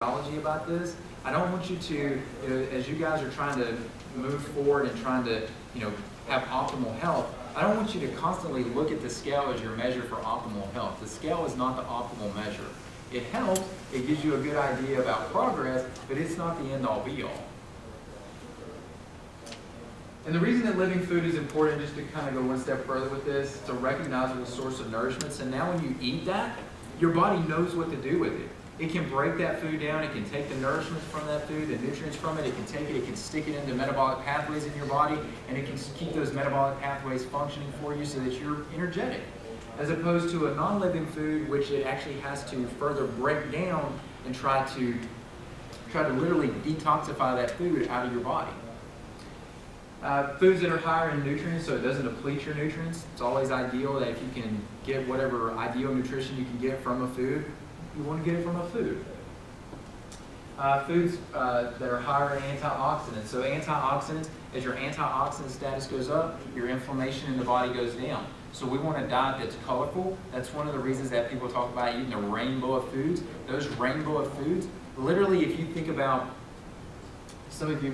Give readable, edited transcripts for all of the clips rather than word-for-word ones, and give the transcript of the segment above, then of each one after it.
about this. I don't want you to, as you guys are trying to move forward and trying to, have optimal health, I don't want you to constantly look at the scale as your measure for optimal health. The scale is not the optimal measure. It helps, it gives you a good idea about progress, but it's not the end-all be-all. And the reason that living food is important, just to kind of go one step further with this, it's a recognizable source of nourishment. So now when you eat that, your body knows what to do with it. It can break that food down, it can take the nourishment from that food, the nutrients from it, it can take it, it can stick it into metabolic pathways in your body, and it can keep those metabolic pathways functioning for you so that you're energetic. As opposed to a non-living food, which it actually has to further break down and try to literally detoxify that food out of your body. Foods that are higher in nutrients, so it doesn't deplete your nutrients. It's always ideal that if you can get whatever ideal nutrition you can get from a food, you want to get it from a food. Foods that are higher in antioxidants. So antioxidants, as your antioxidant status goes up, your inflammation in the body goes down. So we want a diet that's colorful. That's one of the reasons that people talk about eating a rainbow of foods. Those rainbow of foods, literally if you think about, some of you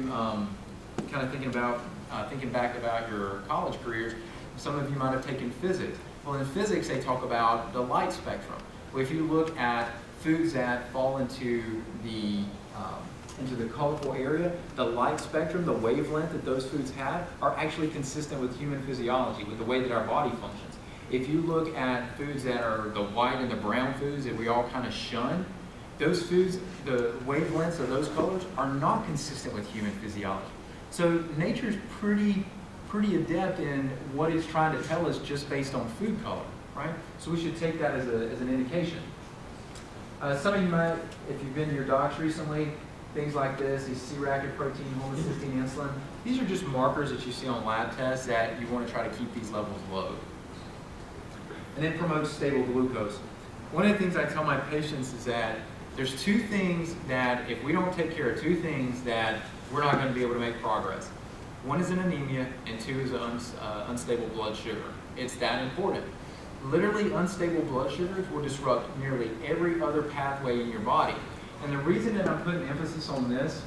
kind of thinking back about your college careers, some of you might have taken physics. Well, in physics they talk about the light spectrum. Well, if you look at foods that fall into the colorful area, the light spectrum, the wavelength that those foods have, are actually consistent with human physiology, with the way that our body functions. If you look at foods that are the white and the brown foods that we all kind of shun, those foods, the wavelengths of those colors are not consistent with human physiology. So nature's pretty adept in what it's trying to tell us just based on food color, right? So we should take that as an indication. Some of you might, if you've been to your docs recently, things like this, these C-reactive protein, homocysteine, insulin, these are just markers that you see on lab tests that you want to try to keep these levels low. And then promote stable glucose. One of the things I tell my patients is that there's two things that, if we don't take care of two things, that we're not going to be able to make progress. One is an anemia, and two is an unstable blood sugar. It's that important. Literally, unstable blood sugars will disrupt nearly every other pathway in your body. And the reason that I'm putting emphasis on this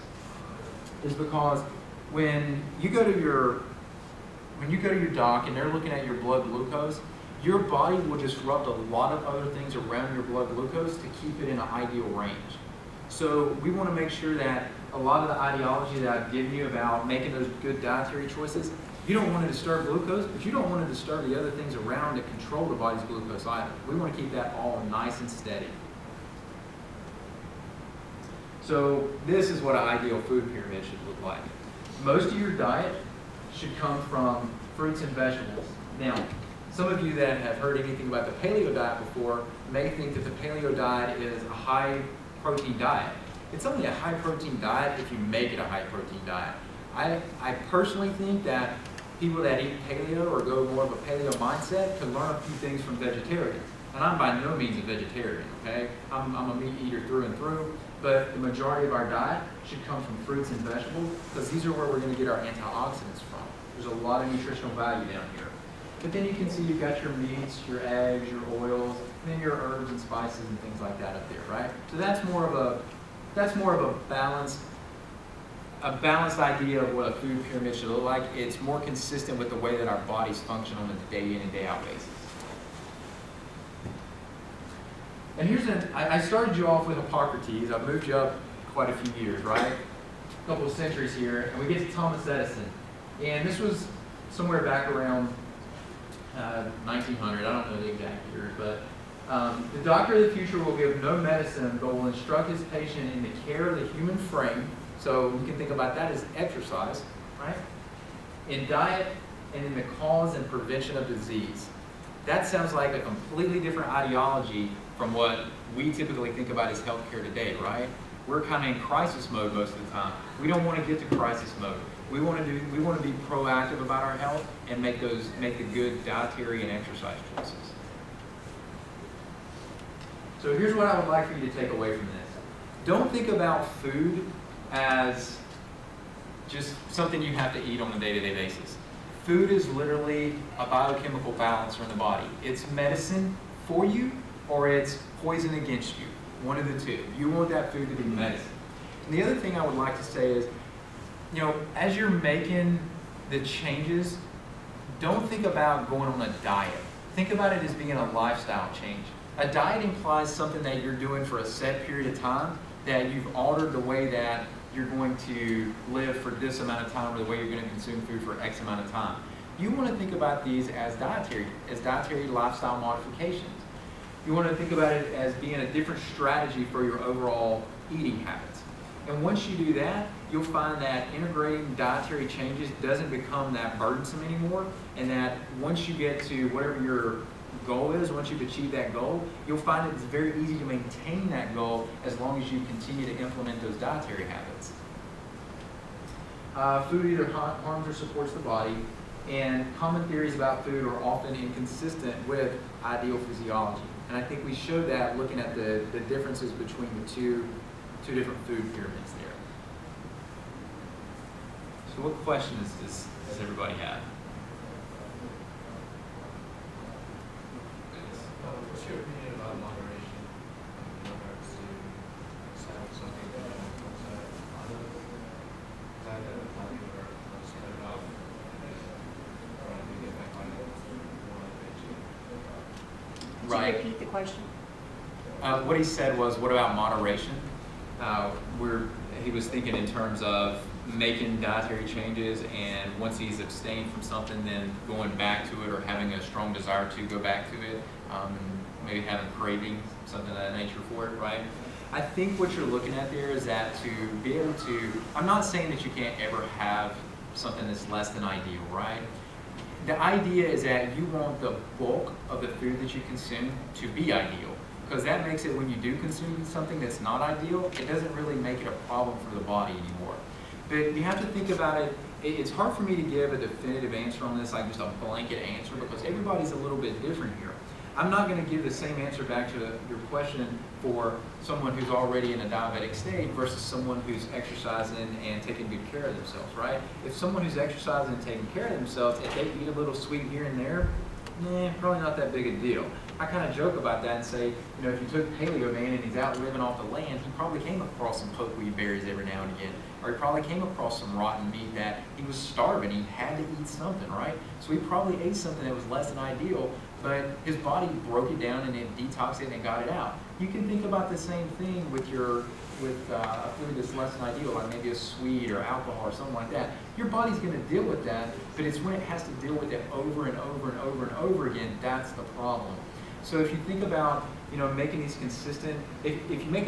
is because when you go to your doc and they're looking at your blood glucose, your body will disrupt a lot of other things around your blood glucose to keep it in an ideal range. So we want to make sure that a lot of the ideology that I've given you about making those good dietary choices, you don't want to disturb glucose, but you don't want to disturb the other things around that control the body's glucose either. We want to keep that all nice and steady. So this is what an ideal food pyramid should look like. Most of your diet should come from fruits and vegetables. Now, some of you that have heard anything about the paleo diet before may think that the paleo diet is a high protein diet. It's only a high protein diet if you make it a high protein diet. I personally think that people that eat paleo or go more of a paleo mindset can learn a few things from vegetarians. And I'm by no means a vegetarian, okay? I'm a meat eater through and through, but the majority of our diet should come from fruits and vegetables because these are where we're going to get our antioxidants from. There's a lot of nutritional value down here. But then you can see you've got your meats, your eggs, your oils, and then your herbs and spices and things like that up there, right? So that's more of a balanced idea of what a food pyramid should look like. It's more consistent with the way that our bodies function on a day in and day out basis. And I started you off with Hippocrates. I've moved you up quite a few years, right? A couple of centuries here, and we get to Thomas Edison. And this was somewhere back around 1900, I don't know the exact years, but the doctor of the future will give no medicine, but will instruct his patient in the care of the human frame. So you can think about that as exercise, right? In diet, and in the cause and prevention of disease. That sounds like a completely different ideology from what we typically think about as healthcare today, right? We're kind of in crisis mode most of the time. We don't want to get to crisis mode. We want to be proactive about our health and make the good dietary and exercise choices. So here's what I would like for you to take away from this. Don't think about food as just something you have to eat on a day-to-day basis. Food is literally a biochemical balancer in the body. It's medicine for you or it's poison against you. One of the two. You want that food to be medicine. And the other thing I would like to say is, you know, as you're making the changes, don't think about going on a diet. Think about it as being a lifestyle change. A diet implies something that you're doing for a set period of time, that you've altered the way that you're going to live for this amount of time, or the way you're going to consume food for X amount of time. You want to think about these as dietary lifestyle modifications. You want to think about it as being a different strategy for your overall eating habits. And once you do that, you'll find that integrating dietary changes doesn't become that burdensome anymore, and that once you get to whatever your goal is, once you've achieved that goal, you'll find it's very easy to maintain that goal as long as you continue to implement those dietary habits. Food either harms or supports the body, and common theories about food are often inconsistent with ideal physiology. And I think we showed that looking at the differences between the two different food pyramids there. So what questions does everybody have? What's your opinion about moderation in regards to something that comes out of that popular spread it off and then trying to get back on it more eventually? Right. Could you repeat the question? What he said was, what about moderation? He was thinking in terms of making dietary changes, and once he's abstained from something, then going back to it, or having a strong desire to go back to it, maybe having cravings, something of that nature for it, right? I think what you're looking at there is that to be able to, I'm not saying that you can't ever have something that's less than ideal, right? The idea is that you want the bulk of the food that you consume to be ideal, because that makes it, when you do consume something that's not ideal, it doesn't really make it a problem for the body anymore. But you have to think about it. It's hard for me to give a definitive answer on this, like just a blanket answer, because everybody's a little bit different here. I'm not going to give the same answer back to your question for someone who's already in a diabetic state versus someone who's exercising and taking good care of themselves, right? If someone who's exercising and taking care of themselves, if they eat a little sweet here and there, probably not that big a deal. I kind of joke about that and say, you know, if you took Paleo Man and he's out living off the land, he probably came across some pokeweed berries every now and again. Or he probably came across some rotten meat that he was starving, he had to eat something, right? So he probably ate something that was less than ideal, but his body broke it down and it detoxed it and got it out. You can think about the same thing with a food that's less than ideal, like maybe a sweet or alcohol or something like that. Your body's going to deal with that, but it's when it has to deal with it over and over and over and over again, that's the problem. So if you think about, you know, making these consistent, if you make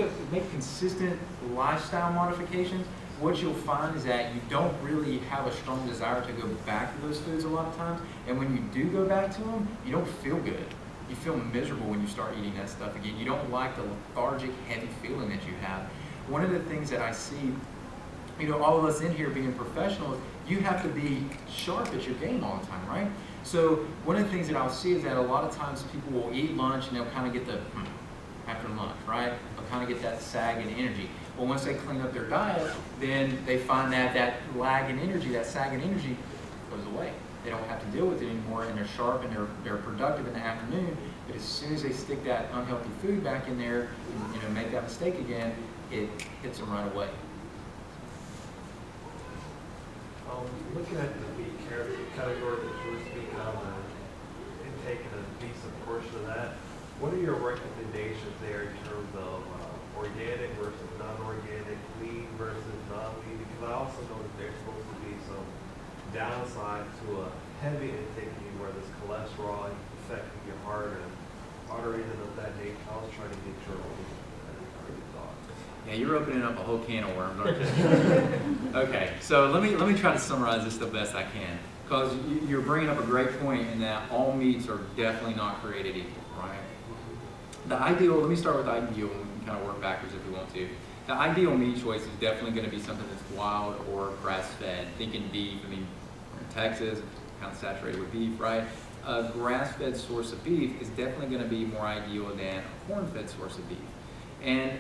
consistent lifestyle modifications, what you'll find is that you don't really have a strong desire to go back to those foods a lot of times. And when you do go back to them, you don't feel good. You feel miserable when you start eating that stuff again. You don't like the lethargic, heavy feeling that you have. One of the things that I see, you know, all of us in here being professionals, you have to be sharp at your game all the time, right? So one of the things that I'll see is that a lot of times people will eat lunch and they'll kind of get the after lunch, right? They'll kind of get that sag in energy. Well, once they clean up their diet, then they find that that lag in energy, that sag in energy goes away. They don't have to deal with it anymore, and they're sharp and they're productive in the afternoon. But as soon as they stick that unhealthy food back in there, and, you know, make that mistake again, it hits them right away. Looking at the meat category that you were speaking of and taking a decent portion of that, what are your recommendations there in terms of organic versus non-organic, lean versus non-lean? Because I also know that there's supposed to be some downside to a heavy intake where there's cholesterol affecting your heart and arteries and of that nature. I was trying to get your thoughts. Yeah, you're opening up a whole can of worms, aren't you? Okay, so let me try to summarize this the best I can, because you're bringing up a great point in that all meats are definitely not created equal, right? The ideal, let me start with the ideal, and we can kind of work backwards if we want to. The ideal meat choice is definitely going to be something that's wild or grass-fed. Thinking beef, I mean, in Texas, kind of saturated with beef, right? A grass-fed source of beef is definitely going to be more ideal than a corn-fed source of beef. And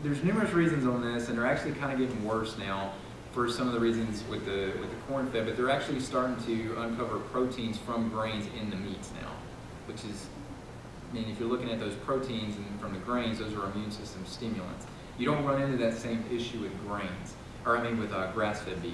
there's numerous reasons on this, and they're actually kind of getting worse now for some of the reasons with the corn-fed, but they're actually starting to uncover proteins from grains in the meats now, which is, mean, if you're looking at those proteins and from the grains, those are immune system stimulants. You don't run into that same issue with grains, or I mean with grass-fed beef.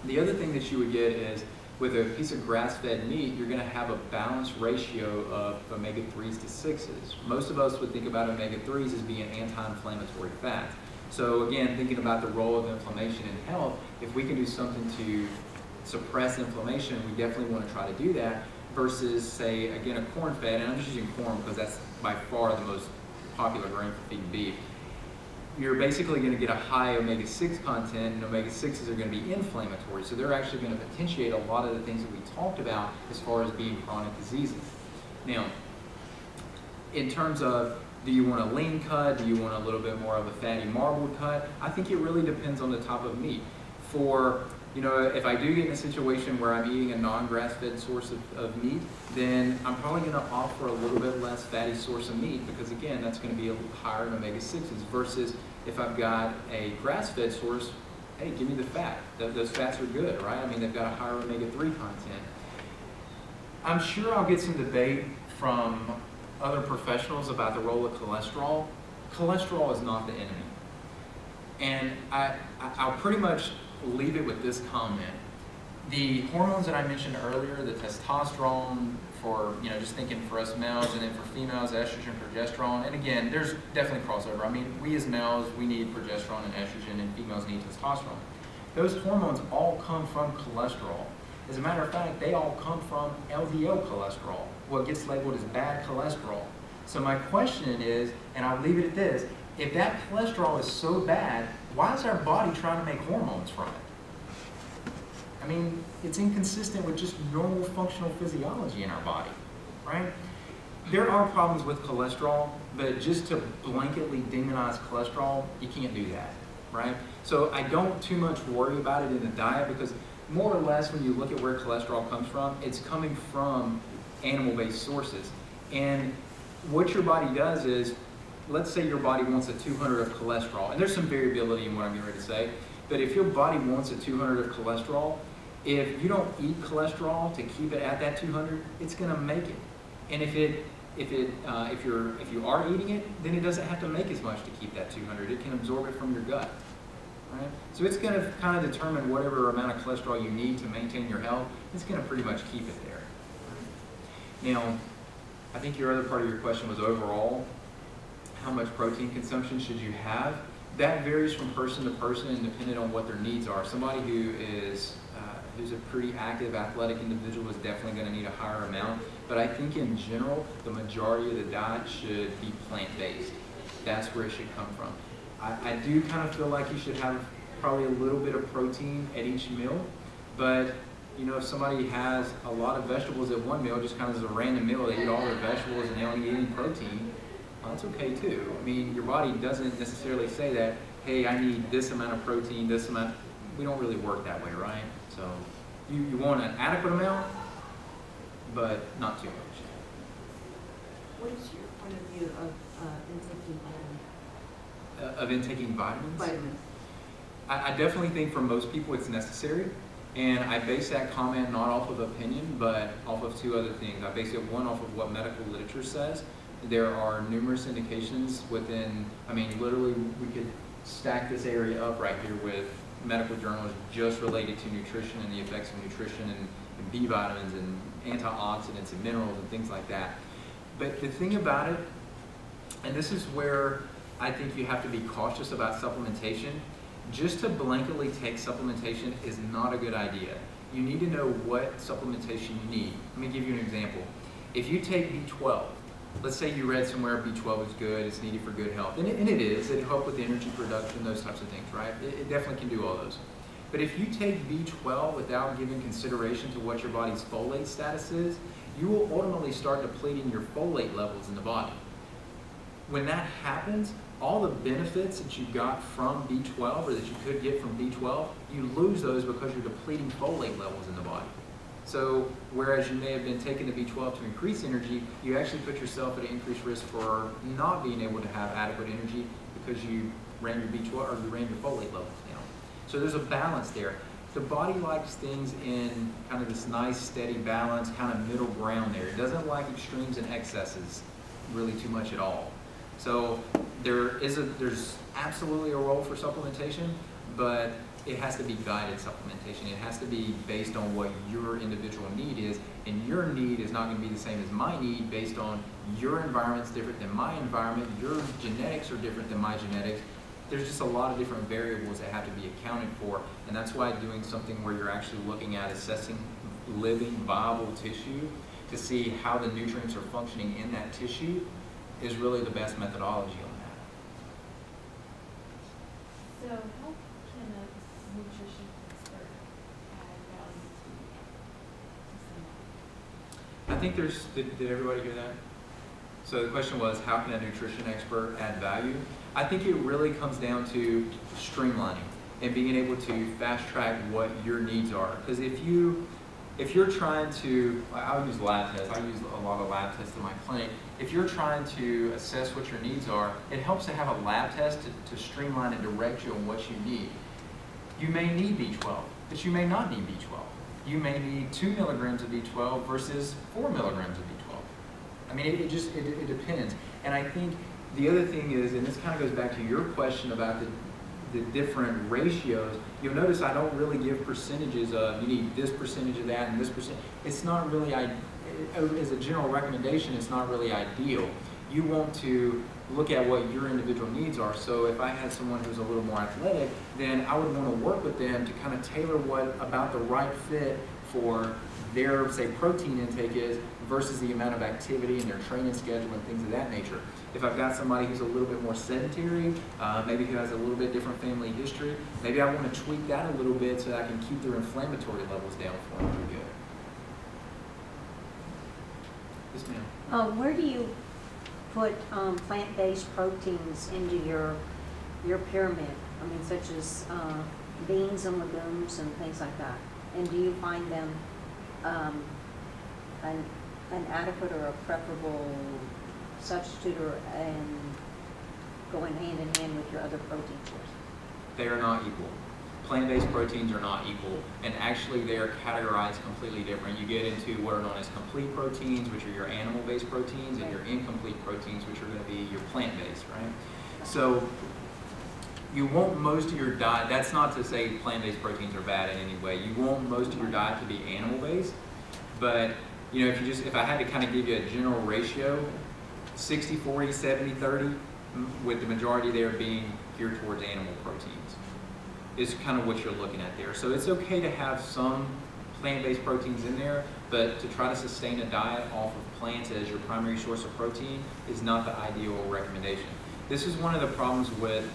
The other thing that you would get is with a piece of grass-fed meat, you're going to have a balanced ratio of omega-3s to 6s. Most of us would think about omega-3s as being anti-inflammatory fats. So again, thinking about the role of inflammation in health, if we can do something to suppress inflammation, we definitely want to try to do that versus, say, again, a corn-fed, and I'm just using corn because that's by far the most popular grain for feeding beef. You're basically going to get a high omega-6 content, and omega-6s are going to be inflammatory. So they're actually going to potentiate a lot of the things that we talked about as far as being chronic diseases. Now, in terms of, do you want a lean cut? Do you want a little bit more of a fatty marbled cut? I think it really depends on the type of meat. For, you know, if I do get in a situation where I'm eating a non-grass-fed source of meat, then I'm probably going to offer a little bit less fatty source of meat because, again, that's going to be a little higher in omega-6s versus if I've got a grass-fed source, hey, give me the fat. Those fats are good, right? I mean, they've got a higher omega-3 content. I'm sure I'll get some debate from other professionals about the role of cholesterol. Cholesterol is not the enemy. And I'll pretty much leave it with this comment. The hormones that I mentioned earlier, the testosterone for, you know, just thinking for us males, and then for females, estrogen, progesterone, and again, there's definitely crossover. I mean, we as males, we need progesterone and estrogen, and females need testosterone. Those hormones all come from cholesterol. As a matter of fact, they all come from LDL cholesterol, what gets labeled as bad cholesterol. So my question is, and I'll leave it at this, if that cholesterol is so bad, why is our body trying to make hormones from it? I mean, it's inconsistent with just normal functional physiology in our body, right? There are problems with cholesterol, but just to blanketly demonize cholesterol, you can't do that, right? So I don't too much worry about it in the diet because more or less when you look at where cholesterol comes from, it's coming from animal-based sources. And what your body does is, let's say your body wants a 200 of cholesterol, and there's some variability in what I'm getting ready to say, but if your body wants a 200 of cholesterol, if you don't eat cholesterol to keep it at that 200, it's going to make it. And if you are eating it, then it doesn't have to make as much to keep that 200. It can absorb it from your gut, right? So it's going to kind of determine whatever amount of cholesterol you need to maintain your health. It's going to pretty much keep it there. Now, I think your other part of your question was overall, how much protein consumption should you have? That varies from person to person and depending on what their needs are. Somebody who is who's a pretty active, athletic individual is definitely going to need a higher amount. But I think in general, the majority of the diet should be plant-based. That's where it should come from. I do kind of feel like you should have probably a little bit of protein at each meal, but you know, if somebody has a lot of vegetables at one meal, just kind of as a random meal, they eat all their vegetables and they don't eat any protein, well, that's okay too. I mean, your body doesn't necessarily say that, hey, I need this amount of protein, this amount. We don't really work that way, right? So you want an adequate amount, but not too much. What is your point of view of intaking vitamins? Of intaking vitamins? Vitamins. I definitely think for most people it's necessary. And I base that comment not off of opinion, but off of two other things. I base it one off of what medical literature says. There are numerous indications within, I mean, literally we could stack this area up right here with medical journals just related to nutrition and the effects of nutrition and B vitamins and antioxidants and minerals and things like that. But the thing about it, and this is where I think you have to be cautious about supplementation, just to blanketly take supplementation is not a good idea. You need to know what supplementation you need. Let me give you an example. If you take B12, let's say you read somewhere B12 is good, it's needed for good health, and it is, it helps with energy production, those types of things, right? It definitely can do all those. But if you take B12 without giving consideration to what your body's folate status is, you will ultimately start depleting your folate levels in the body. When that happens, all the benefits that you got from B12 or that you could get from B12, you lose those because you're depleting folate levels in the body. So whereas you may have been taking the B12 to increase energy, you actually put yourself at an increased risk for not being able to have adequate energy because you ran your B12 or you ran your folate levels down. So there's a balance there. The body likes things in kind of this nice steady balance, kind of middle ground there. It doesn't like extremes and excesses. really too much at all. So there's absolutely a role for supplementation, but it has to be guided supplementation. It has to be based on what your individual need is, and your need is not going to be the same as my need based on your environment's different than my environment, your genetics are different than my genetics. There's just a lot of different variables that have to be accounted for, and that's why doing something where you're actually looking at assessing living, viable tissue to see how the nutrients are functioning in that tissue is really the best methodology on that. So how can a nutrition expert add value to someone? I think did everybody hear that? So the question was, how can a nutrition expert add value? I think it really comes down to streamlining and being able to fast track what your needs are. Because if you're trying to, I'll use lab tests, I use a lot of lab tests in my clinic. If you're trying to assess what your needs are, it helps to have a lab test to streamline and direct you on what you need. You may need B12, but you may not need B12. You may need 2 milligrams of B12 versus 4 milligrams of B12. I mean, it depends. And I think the other thing is, and this kind of goes back to your question about the different ratios, you'll notice I don't really give percentages of, you need this percentage of that and this percent. It's not really, as a general recommendation, it's not really ideal. You want to look at what your individual needs are. So if I had someone who's a little more athletic, then I would want to work with them to kind of tailor what about the right fit for their, say, protein intake is versus the amount of activity and their training schedule and things of that nature. If I've got somebody who's a little bit more sedentary, maybe who has a little bit different family history, maybe I want to tweak that a little bit so that I can keep their inflammatory levels down for them pretty good. Yes, ma'am. Where do you put plant-based proteins into your pyramid? I mean, such as beans and legumes and things like that. And do you find them an adequate or a preferable substitute and going hand in hand with your other protein sources? They are not equal. Plant-based proteins are not equal, and actually they are categorized completely different. You get into what are known as complete proteins, which are your animal-based proteins, and your incomplete proteins, which are going to be your plant-based, right? So you want most of your diet, that's not to say plant-based proteins are bad in any way. You want most of your diet to be animal-based, but you know, if I had to kind of give you a general ratio, 60-40, 70-30, with the majority there being geared towards animal proteins, is kind of what you're looking at there. So it's okay to have some plant-based proteins in there, but to try to sustain a diet off of plants as your primary source of protein is not the ideal recommendation. This is one of the problems with,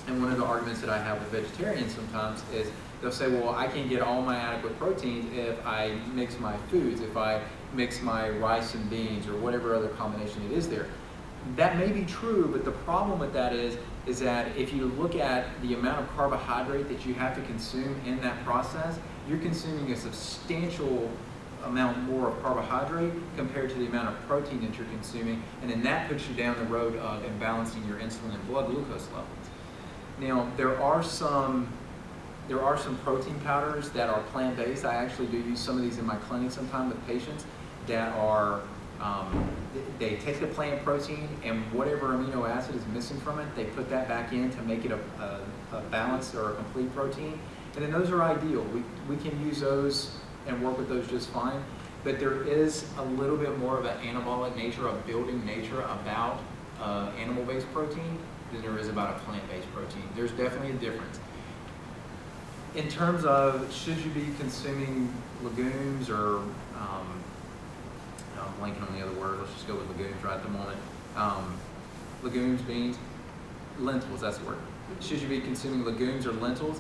and one of the arguments that I have with vegetarians sometimes is they'll say, well, I can get all my adequate proteins if I mix my foods, if I mix my rice and beans or whatever other combination it is there. That may be true, but the problem with that is that if you look at the amount of carbohydrate that you have to consume in that process, you're consuming a substantial amount more of carbohydrate compared to the amount of protein that you're consuming, and then that puts you down the road of imbalancing your insulin and blood glucose levels. Now, there are some protein powders that are plant-based. I actually do use some of these in my clinic sometimes with patients that are, they take the plant protein and whatever amino acid is missing from it, they put that back in to make it a balanced or a complete protein. And then those are ideal. We can use those and work with those just fine. But there is a little bit more of an anabolic nature, a building nature about animal-based protein than there is about a plant-based protein. There's definitely a difference. In terms of should you be consuming legumes or, I'm blanking on the other word, let's just go with legumes right at the moment. Legumes, beans, lentils, that's the word. Should you be consuming legumes or lentils?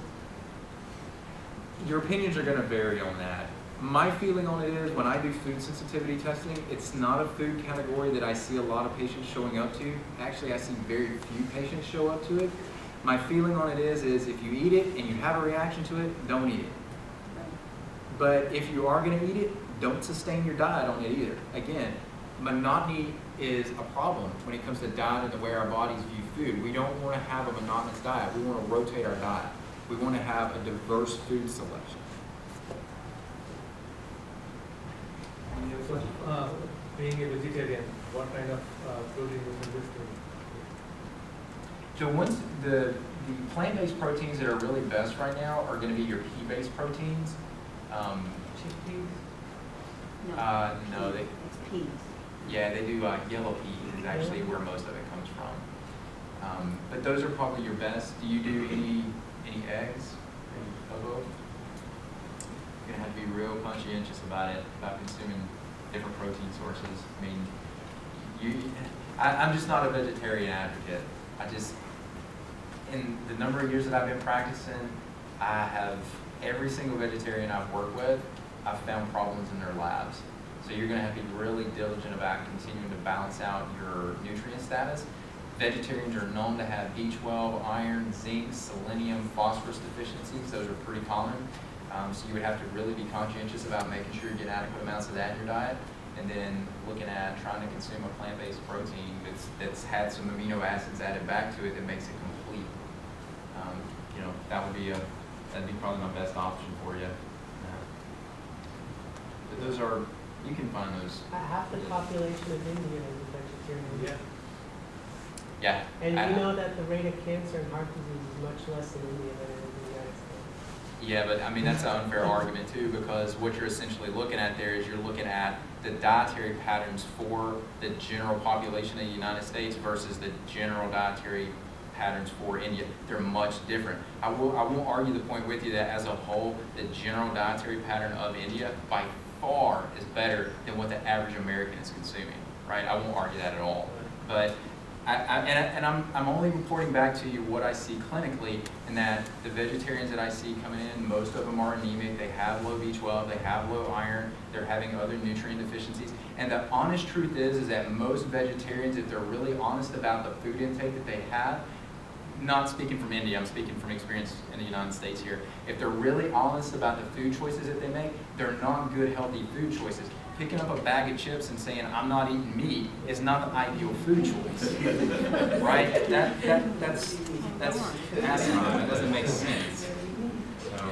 Your opinions are going to vary on that. My feeling on it is when I do food sensitivity testing, it's not a food category that I see a lot of patients showing up to. Actually, I see very few patients show up to it. My feeling on it is if you eat it and you have a reaction to it, don't eat it. But if you are going to eat it, don't sustain your diet on it either. Again, monotony is a problem when it comes to diet and the way our bodies view food. We don't want to have a monotonous diet. We want to rotate our diet. We want to have a diverse food selection. Any other questions? being a vegetarian, what kind of protein you can use to? So once the plant-based proteins that are really best right now are going to be your pea-based proteins. Chickpeas? No, they, It's peas. yeah, they do yellow peas is actually where most of it comes from. But those are probably your best. Do you do any eggs? Any ovo? You're gonna have to be real conscientious about it, about consuming different protein sources. I mean, I'm just not a vegetarian advocate. In the number of years that I've been practicing, I have every single vegetarian I've worked with, I've found problems in their labs. So you're going to have to be really diligent about continuing to balance out your nutrient status. Vegetarians are known to have B12, iron, zinc, selenium, phosphorus deficiencies. Those are pretty common. So you would have to really be conscientious about making sure you get adequate amounts of that in your diet. And then looking at trying to consume a plant-based protein that's had some amino acids added back to it that makes it complete. You know, that'd be probably my best option for you. But those are, you can find those. Half the population of India is vegetarian. Yeah. Yeah. And you know that the rate of cancer and heart disease is much less in India than it is in the United States. Yeah, but I mean, that's an unfair argument too, because what you're essentially looking at there is you're looking at the dietary patterns for the general population of the United States versus the general dietary patterns for India. They're much different. I won't argue the point with you that as a whole, the general dietary pattern of India by far is better than what the average American is consuming, right? I won't argue that at all. But I'm only reporting back to you what I see clinically, and that the vegetarians that I see coming in, most of them are anemic, they have low B12, they have low iron, they're having other nutrient deficiencies. And the honest truth is that most vegetarians, if they're really honest about the food intake that they have, not speaking from India, I'm speaking from experience in the United States here, if they're really honest about the food choices that they make, they're not good, healthy food choices. Picking up a bag of chips and saying, I'm not eating meat, is not the ideal food choice, right? That's asinine. That doesn't make sense. So,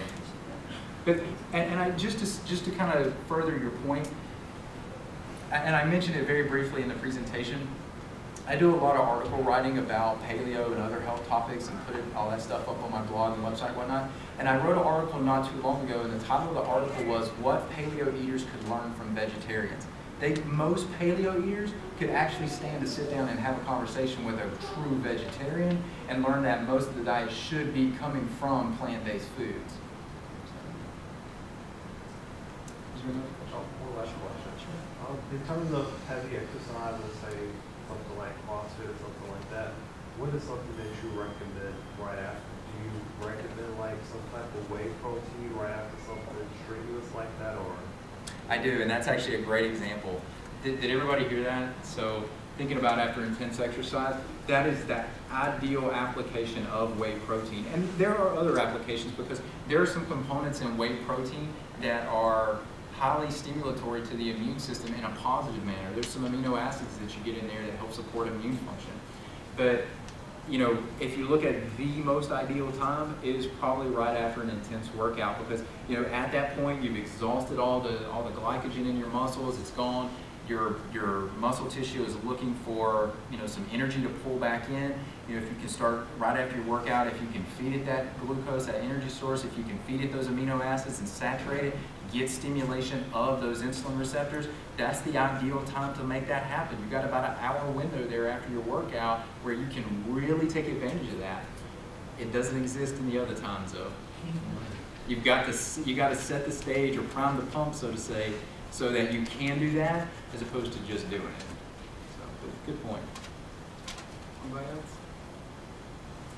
but just to kind of further your point, and I mentioned it very briefly in the presentation, I do a lot of article writing about paleo and other health topics and put all that stuff up on my blog and website and whatnot. And I wrote an article not too long ago, and the title of the article was What Paleo Eaters Could Learn from Vegetarians. Most paleo eaters could actually stand to sit down and have a conversation with a true vegetarian and learn that most of the diet should be coming from plant-based foods. One last question. In terms of heavy exercise, let's say something like CrossFit or something like that, what is something that you recommend right after? Do you recommend like some type of whey protein right after something strenuous like that, or? I do, and that's actually a great example. Did everybody hear that? So thinking about after intense exercise, that is the ideal application of whey protein. And there are other applications because there are some components in whey protein that are highly stimulatory to the immune system in a positive manner. There's some amino acids that you get in there that help support immune function. But you know, if you look at the most ideal time, it is probably right after an intense workout, because you know at that point you've exhausted all the glycogen in your muscles. It's gone. Your muscle tissue is looking for some energy to pull back in. If you can start right after your workout, if you can feed it that glucose, that energy source, if you can feed it those amino acids and saturate it, get stimulation of those insulin receptors, that's the ideal time to make that happen. You've got about an hour window there after your workout where you can really take advantage of that. It doesn't exist in the other times though. You got to set the stage or prime the pump, so to say, so that you can do that as opposed to just doing it. So, good point. Anybody else?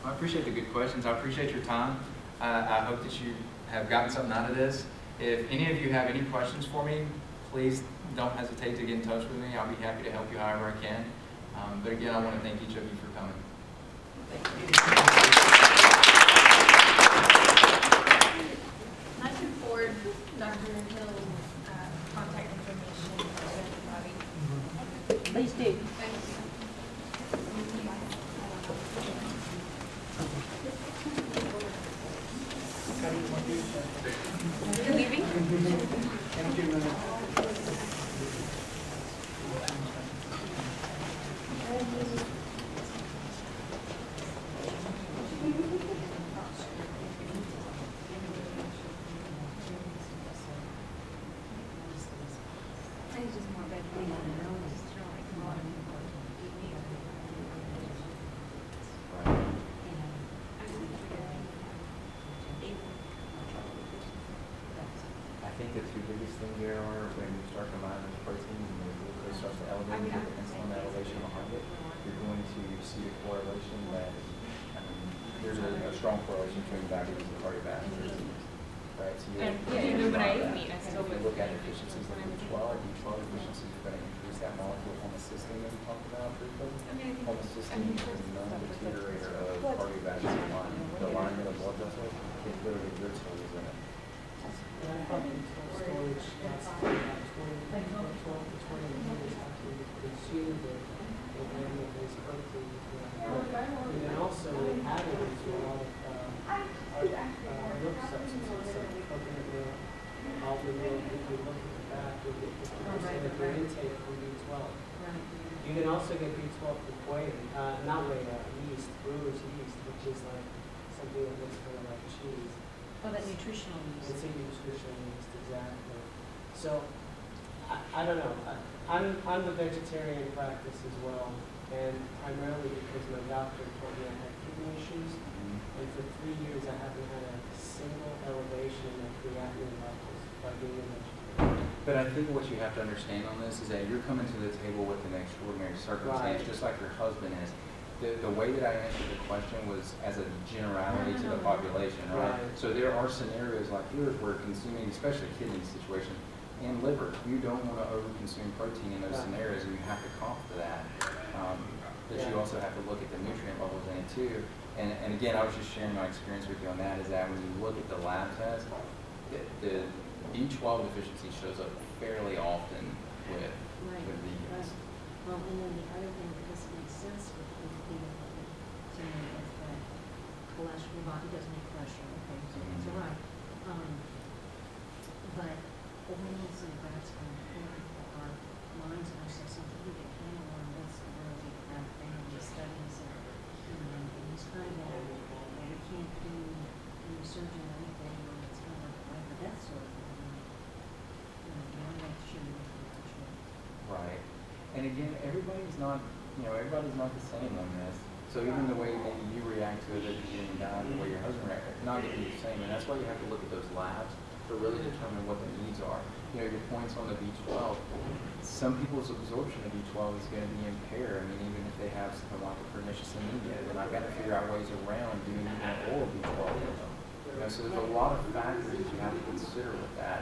Well, I appreciate the good questions. I appreciate your time. I hope that you have gotten something out of this. If any of you have any questions for me, please don't hesitate to get in touch with me. I'll be happy to help you however I can. But again, I want to thank each of you for coming. Thank you. I can forward Dr. Hill's contact information to everybody. Please do. Thank you. You're leaving? Thank you, madam. the two biggest things there are when you start combining those proteins and the glucose starts to elevate, you get the insulin elevation behind it, you're going to see a correlation that, I mean, there's a strong correlation between diabetes and cardiovascular disease, right? So Even when I eat meat, I if still you look at deficiencies like B12 deficiencies are going to increase that molecule homocysteine that we talked about briefly. Homocysteine is a known deteriorator of cardiovascular alignment. The alignment of blood vessels is literally good tools in it. And I thought the storage lasts about 12 to 20 minutes after you consume the animal-based protein. And then also added into a lot of milk substances, like coconut milk, almond milk. If you look at the back, you'll get 50% of your intake from B12. You can also get B12 from whey, not whey, yeast, brewer's yeast, which is like something that looks kind of like cheese. Oh, that nutritional It's use. a nutritional yeast, exactly. So, I don't know. I'm the vegetarian practice as well, and primarily because my doctor told me I had kidney issues, and for 3 years I haven't had a single elevation of creatinine levels by being a vegetarian. But I think what you have to understand on this is that you're coming to the table with an extraordinary circumstance, just like your husband is. The way that I answered the question was as a generality to the population, right? So there are scenarios like yours where consuming, especially kidney situations and liver, you don't want to overconsume protein in those scenarios, and you have to comp for that. But you also have to look at the nutrient levels in it too. And again, I was just sharing my experience with you on that, is that when you look at the lab test, the B12 deficiency shows up fairly often with vegans. Well, and then the other thing that doesn't make sense with people to me is that cholesterol, your body doesn't make cholesterol, okay, so it's all right. But oils and fats are important for our minds and our systems. We get handle on this, where we have family studies and these kind of, we can't do any surgery or anything, or it's kind of like the death sort of thing. You want to make sure you get cholesterol. Right. And again, everybody's not the same on this. So even the way maybe you react to it as you're getting done, the way your husband reacts, it's not going to be the same. And that's why you have to look at those labs to really determine what the needs are. You know, your points on the B12, some people's absorption of B12 is going to be impaired. I mean, even if they have something like a pernicious anemia, then I've got to figure out ways around doing even oral B12 with them. You know, so there's a lot of factors that you have to consider with that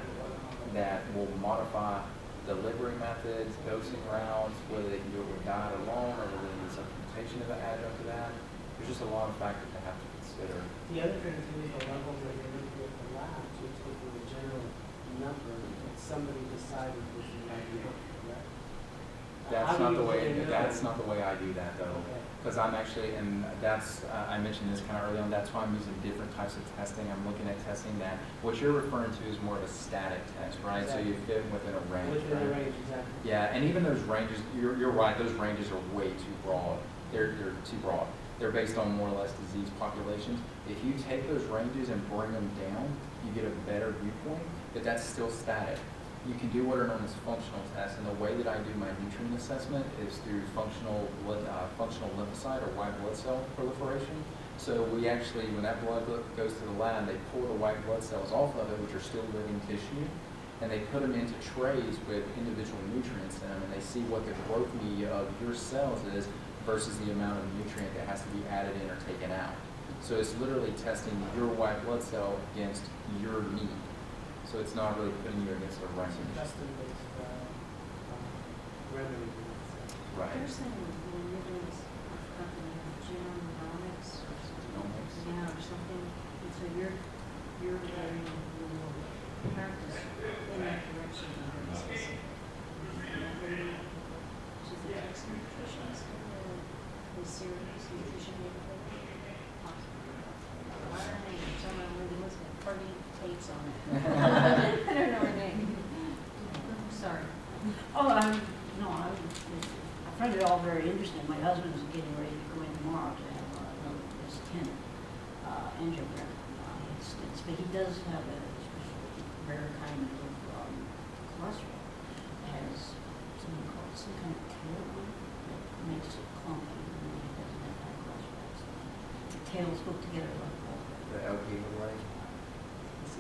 will modify delivery methods, dosing routes, whether they can do it with diet alone or whether they need supplementation of an adjunct to that. There's just a lot of factors to have to consider. The other thing too is the levels that you're looking at the labs, you're taking a general number that somebody decided was the idea, correct? That's not the way I do that though. Because I'm actually, and that's, I mentioned this kind of early on, that's why I'm using different types of testing. I'm looking at testing that, what you're referring to is more of a static test, right? Exactly. So you fit within a range, Within right? the range, exactly. Yeah, and even those ranges, you're right, those ranges are way too broad. They're too broad. They're based on more or less disease populations. If you take those ranges and bring them down, you get a better viewpoint, but that's still static. You can do what are known as functional tests, and the way that I do my nutrient assessment is through functional lymphocyte or white blood cell proliferation. So we actually, when that blood goes to the lab, they pull the white blood cells off of it, which are still living tissue, and they put them into trays with individual nutrients in them, and they see what the growth media of your cells is versus the amount of nutrient that has to be added in or taken out. So it's literally testing your white blood cell against your need. So it's not really putting you against a range. Custom-based remedy. Right. They're saying when you're doing this company, genomics or something. Genomics. Yeah, or something, and so you're varying your practice in that direction very specific. She's a text nutritionist, is serious nutrition neighborhood. Why her name? Someone really must have party tapes on it. I don't know her name. Sorry. Oh, no, I find it all very interesting. My husband's getting ready to go in tomorrow to have his 10th angiogram stents, but he does have a rare kind of cholesterol. It has something called some kind of tail on it that makes it clumpy, and then he doesn't have high cholesterol. So the tails go together like that. The LP right?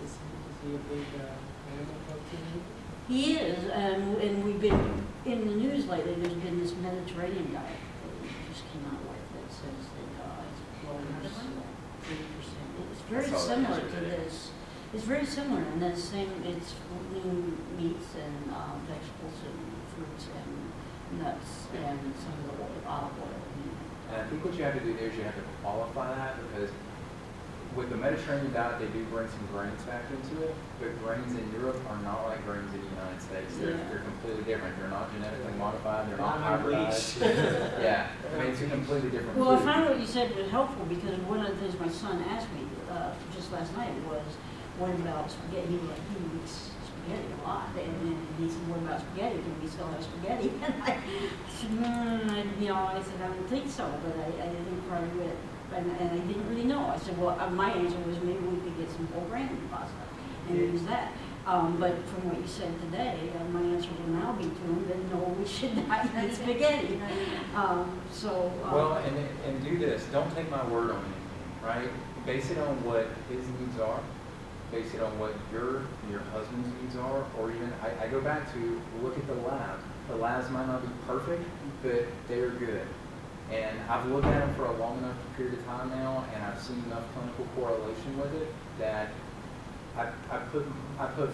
is he a big animal protein? He is, and we've been, in the news lately, there's been this Mediterranean diet that we just came out with that says that it's low in 30%. It's very That's all similar it is to today. this. It's very similar, and the same, it's lean meats and vegetables and fruits and nuts and some of the olive oil. And I think what you have to do there is you have to qualify that, because with the Mediterranean diet, they do bring some grains back into it, but grains in Europe are not like grains in the United States. They're completely different. They're not genetically modified. They're not hybridized. Yeah, I mean, it's a completely different Well, I food. found what you said was helpful, because one of the things my son asked me just last night was, what about spaghetti? He was like, he eats spaghetti a lot. And then he said, what about spaghetti? Can we still have spaghetti? And I said, I said, I don't think so, but I didn't probably would. And I didn't really know. I said, well, my answer was maybe we could get some whole grain pasta and use that. But from what you said today, my answer will now be to him that no, we should not eat spaghetti. Well, and do this. Don't take my word on anything, right? Base it on what his needs are. Base it on what your husband's needs are, or even I go back to look at the labs. The labs might not be perfect, but they're good. And I've looked at them for a long enough period of time now, and I've seen enough clinical correlation with it that I put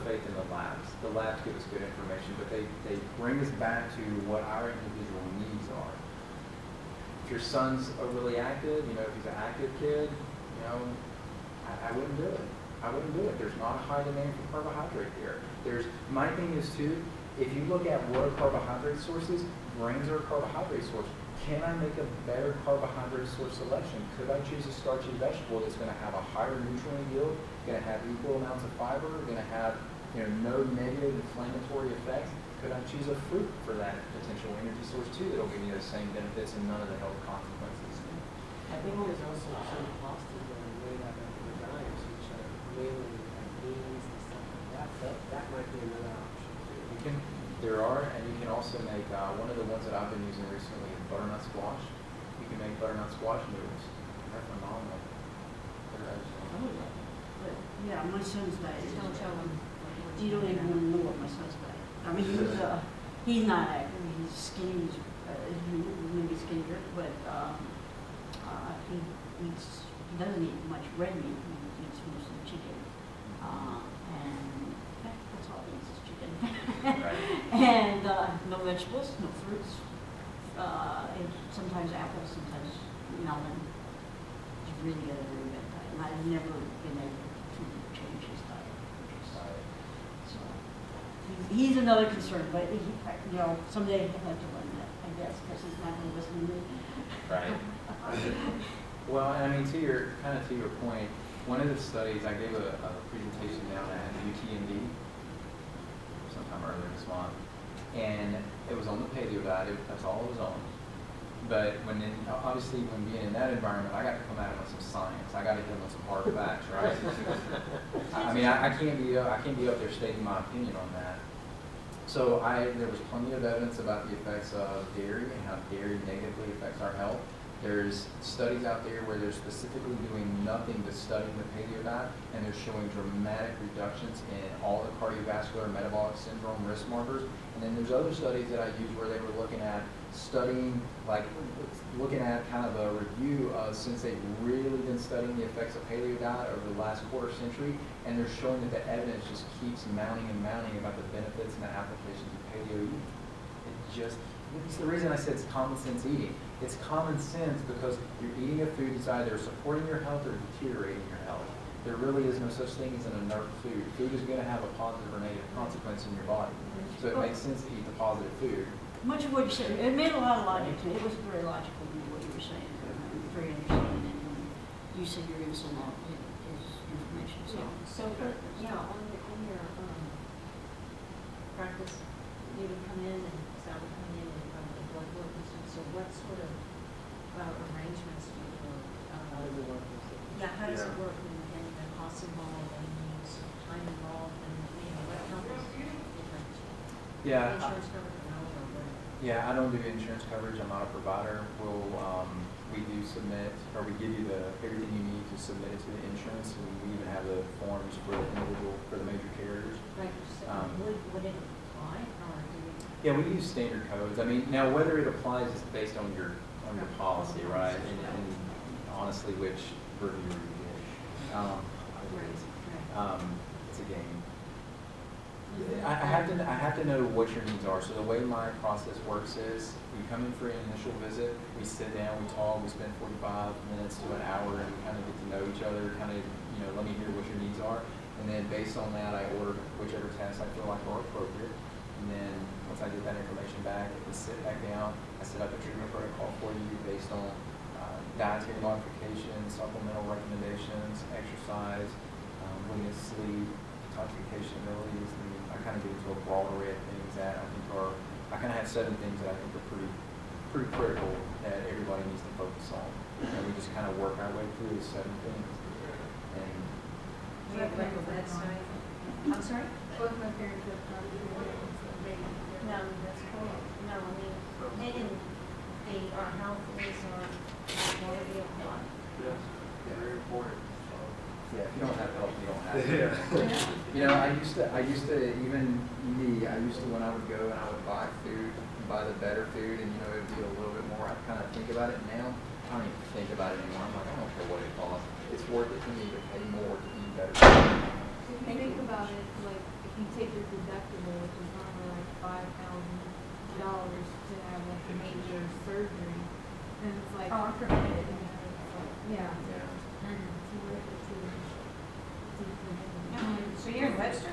faith in the labs. The labs give us good information, but they bring us back to what our individual needs are. If your son's overly active, if he's an active kid, I wouldn't do it. I wouldn't do it. There's not a high demand for carbohydrate here. My thing is too, if you look at what are carbohydrate sources, grains are a carbohydrate source. Can I make a better carbohydrate source selection? Could I choose a starchy vegetable that's going to have a higher nutrient yield, going to have equal amounts of fiber, going to have no negative inflammatory effects? Could I choose a fruit for that potential energy source too that'll give me those same benefits and none of the health consequences? I think there's also some pastas that are made out of enzymes, which are mainly beans and stuff like that. That might be another option too. There are, and you can also make, one of the ones that I've been using recently is butternut squash. You can make butternut squash noodles. They're phenomenal. But yeah, my son's diet. Don't tell him. You don't even want to know what my son's diet. I mean, he's not active. He's skinny. Maybe skinnier, but he doesn't eat much red meat. He eats mostly chicken, and that's all he eats is chicken. Right. And no vegetables, no fruits. And sometimes apples, sometimes melon. He's really got a very bad diet, and I've never been able to change his diet. So he's another concern, but someday he'll have to learn that, I guess, because he's not going to listen to me. Right. Well, and I mean, to your point, one of the studies, I gave a presentation down at UTMB sometime earlier this month, and it was on the paleo diet. That's all it was on. But obviously, when being in that environment, I got to come at it with some science. I got to give them some hard facts, right? I mean, I can't be up there stating my opinion on that. So there was plenty of evidence about the effects of dairy and how dairy negatively affects our health. There's studies out there where they're specifically doing nothing but studying the paleo diet, and they're showing dramatic reductions in all the cardiovascular and metabolic syndrome risk markers. And then there's other studies that I used where they were looking at kind of a review of since they've really been studying the effects of paleo diet over the last quarter century, and they're showing that the evidence just keeps mounting and mounting about the benefits and the applications of paleo eating. It's the reason I said it's common sense eating. It's common sense because you're eating a food that's either supporting your health or deteriorating your health. There really is no such thing as an inert food. Food is going to have a positive or negative consequence in your body. So it makes sense to eat the positive food. Much of what you said, it made a lot of logic to me. It was very logical in what you were saying. Very interesting. And you said you're going to send out his information. So on your practice, you would come in and Sal would come in and the blood work and stuff. So what sort of arrangements do you do? How does it work? Yeah, how does it work and the costs involved and some time involved and what numbers different? Yeah. Insurance coverage or no or whatever? Yeah, I don't do insurance coverage. I'm not a provider. we do submit, or we give you everything you need to submit it to the insurance, and we even have the forms for the individual, for the major carriers. Right, so would it apply, or do we? Yeah, we use standard codes. I mean, now whether it applies is based on your policy, right? And honestly, which reviewer you get. It's a game. I have to know what your needs are. So the way my process works is, you come in for an initial visit, we sit down, we talk, we spend 45 minutes to an hour, and we kind of get to know each other, kind of, let me hear what your needs are. And then based on that, I order whichever tests I feel like are appropriate. And then once I get that information back, we sit back down, I set up a treatment protocol for you based on dietary modifications, supplemental recommendations, exercise, willingness to sleep, detoxification abilities. I kind of get into a broad array of things that I think I kind of have 7 things that I think are pretty critical that everybody needs to focus on. And we just kind of work our way through these 7 things. And We have like a website. I'm sorry? Both my parents have gone through it. No, that's cool. No, I mean, our health is our quality of life. Yes, very important. yeah, if you don't have help, you don't have it. I used to even me. I used to, when I would go and I would buy food, buy the better food, and it would be a little bit more. I kind of think about it now. I don't even think about it anymore. I'm like, I don't care what it costs. It's worth it to me to pay more to eat better food. If you think about it, like, if you take your deductible, which is normally like $5,000 to have like a major surgery, then it's like. Oh, I'm preventative. Yeah. Yeah. It's worth it to. So you're in Webster?